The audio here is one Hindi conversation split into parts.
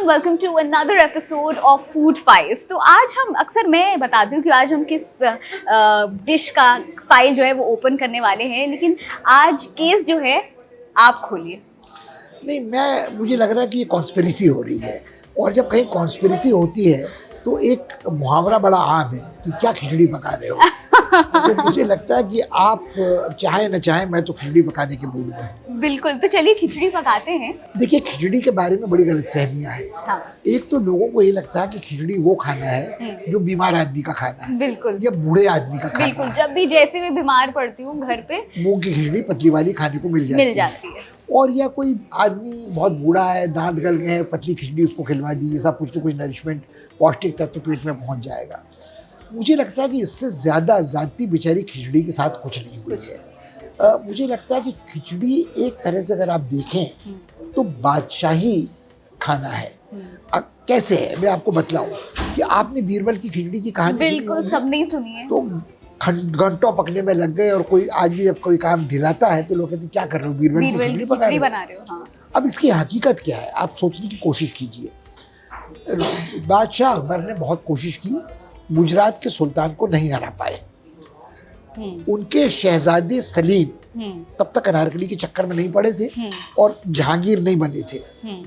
Everyone, welcome to another episode of food files. तो आज हम अक्सर मैं बताती हूँ कि आज हम किस डिश का फाइल जो है वो ओपन करने वाले हैं, लेकिन आज केस जो है आप खोलिए। नहीं, मुझे लग रहा है कि ये कॉन्स्पिरेसी हो रही है, और जब कहीं कॉन्स्पिरेसी होती है तो एक मुहावरा बड़ा आम है कि क्या खिचड़ी पका रहे हो। तो मुझे लगता है कि आप चाहे न चाहे मैं तो खिचड़ी पकाने के मूड में हूँ। बिल्कुल, तो चलिए खिचड़ी पकाते हैं। देखिए, खिचड़ी के बारे में बड़ी गलतफहमियां हैं। हाँ। एक तो लोगों को ये लगता है कि खिचड़ी वो खाना है जो बीमार आदमी का खाना है, बिल्कुल, या बूढ़े आदमी का खाना बिल्कुल। है। जब भी जैसे भी बीमार पड़ती हूँ घर पे मूंग की खिचड़ी पतली वाली खाने को मिल जाती है। और या कोई आदमी बहुत बूढ़ा है, दांत गल गए हैं, पतली खिचड़ी उसको खिलवा दी, ऐसा कुछ तो कुछ नरिशमेंट, पौष्टिक तत्व पेट में पहुंच जाएगा। मुझे लगता है कि इससे ज़्यादा जाती बेचारी खिचड़ी के साथ कुछ नहीं हुई है। मुझे लगता है कि खिचड़ी एक तरह से अगर आप देखें तो बादशाही खाना है। अब कैसे है मैं आपको बतलाऊं कि आपने बीरबल की खिचड़ी की कहानी बिल्कुल सबने ही सुनी है। तो घंटों पकने में लग गए, और कोई आज भी जब कोई काम ढिलाता है तो लोग कहते हैं क्या कर रहे हो, बीरबल की खिचड़ी बना रहे हो। हाँ। अब इसकी हकीकत क्या है आप सोचने की कोशिश कीजिए। बादशाह अकबर ने बहुत कोशिश की, गुजरात के सुल्तान को नहीं हरा पाए। उनके शहजादे सलीम तब तक अनारकली के चक्कर में नहीं पड़े थे और जहांगीर नहीं बने थे।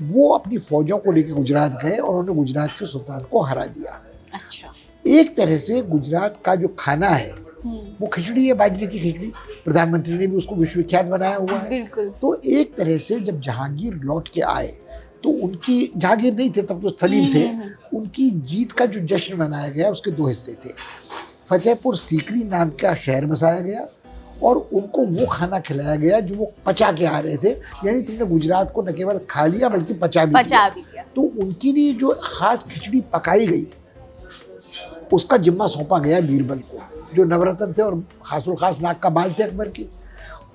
वो अपनी फौजों को लेकर गुजरात गए और उन्होंने गुजरात के सुल्तान को हरा दिया। अच्छा। एक तरह से गुजरात का जो खाना है वो खिचड़ी है, बाजरे की खिचड़ी। प्रधानमंत्री ने भी उसको विश्वविख्यात बनाया हुआ है। बिल्कुल। तो एक तरह से जब जहांगीर लौट के आए तो उनकी, जहांगीर नहीं थे तब तो सलीम थे, उनकी जीत का जो जश्न मनाया गया उसके दो हिस्से थे। फतेहपुर सीकरी नाम का शहर बसाया गया और उनको वो खाना खिलाया गया जो वो पचा के आ रहे थे, यानी तुमने गुजरात को न केवल खा लिया बल्कि पचा भी लिया। तो उनके लिए जो खास खिचड़ी पकाई गई उसका जिम्मा सौंपा गया बीरबल को, जो नवरत्न थे और खासुल खास नाक का बाल थे अकबर की।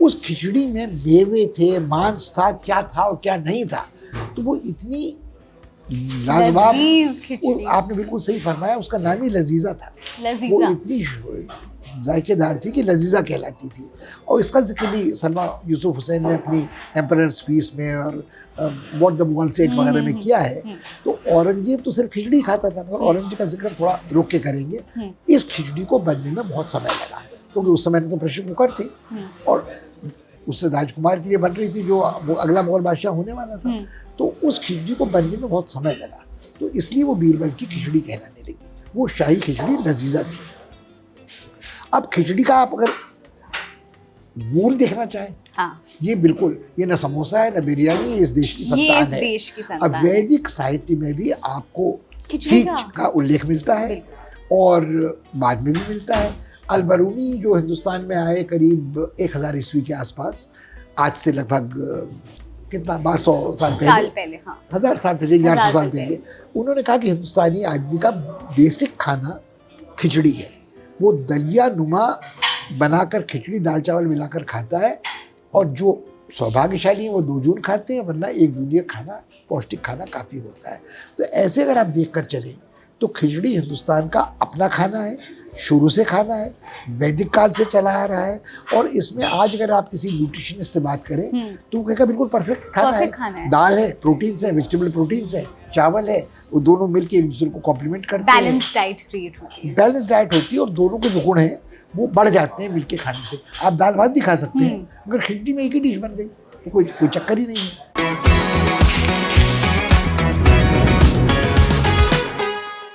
उस खिचड़ी में मेवे थे, मांस था, क्या था और क्या नहीं था। तो वो इतनी लाजवाब, आपने बिल्कुल सही फरमाया, उसका नाम ही लजीजा था। वो इतनी जायकेदार थी कि लजीजा कहलाती थी। और इसका जिक्र भी सलमा यूसुफ हुसैन ने अपनी एम्परर्स पीस में और व्हाट द मुगल सेड वगैरह में किया है। तो औरंगजेब तो सिर्फ खिचड़ी खाता था, मगर औरंगजेब का जिक्र थोड़ा रुक के करेंगे। इस खिचड़ी को बनने में बहुत समय लगा, क्योंकि उस समय तो प्रेशर कुकर थे और उससे राजकुमार के लिए बन रही थी जो वो अगला मुगल बादशाह होने वाला था। तो उस खिचड़ी को बनने में बहुत समय लगा, तो इसलिए वो बीरबल की खिचड़ी कहलाने लगी। वो शाही खिचड़ी लजीजा थी। अब खिचड़ी का आप अगर मूल देखना चाहें, हाँ। ये बिल्कुल, ये न समोसा है न बिरयानी, ये इस देश की संतान है। अब वैदिक साहित्य में भी आपको खींच का उल्लेख मिलता है और बाद में भी मिलता है। अल-बरूनी जो हिंदुस्तान में आए करीब 1000 ईस्वी के आसपास, आज से लगभग कितना 1200 साल पहले, हाँ। 1000 साल पहले, 1100 साल पहले, उन्होंने कहा कि हिंदुस्तानी आदमी का बेसिक खाना खिचड़ी है। वो दलिया नुमा बनाकर खिचड़ी दाल चावल मिलाकर खाता है, और जो सौभाग्यशाली हैं वो 2 जून खाते हैं, वरना 1 जून ये खाना, पौष्टिक खाना काफ़ी होता है। तो ऐसे अगर आप देख कर चलें तो खिचड़ी हिंदुस्तान का अपना खाना है, शुरू से खाना है, वैदिक काल से चला आ रहा है। और इसमें आज अगर आप किसी न्यूट्रिशनिस्ट से बात करें तो वो कहेगा बिल्कुल परफेक्ट खाना है। दाल है, प्रोटीन्स है, वेजिटेबल प्रोटीन्स है, चावल है, वो दोनों मिलके एक दूसरे को कॉम्प्लीमेंट करते हैं। बैलेंस डाइट क्रिएट होती है। बैलेंस डाइट होती है और दोनों के जो गुण हैं वो बढ़ जाते हैं मिलके खाने से। आप दाल भात भी खा सकते हैं, मगर खिचड़ी में एक ही डिश बन गई तो कोई चक्कर ही नहीं है।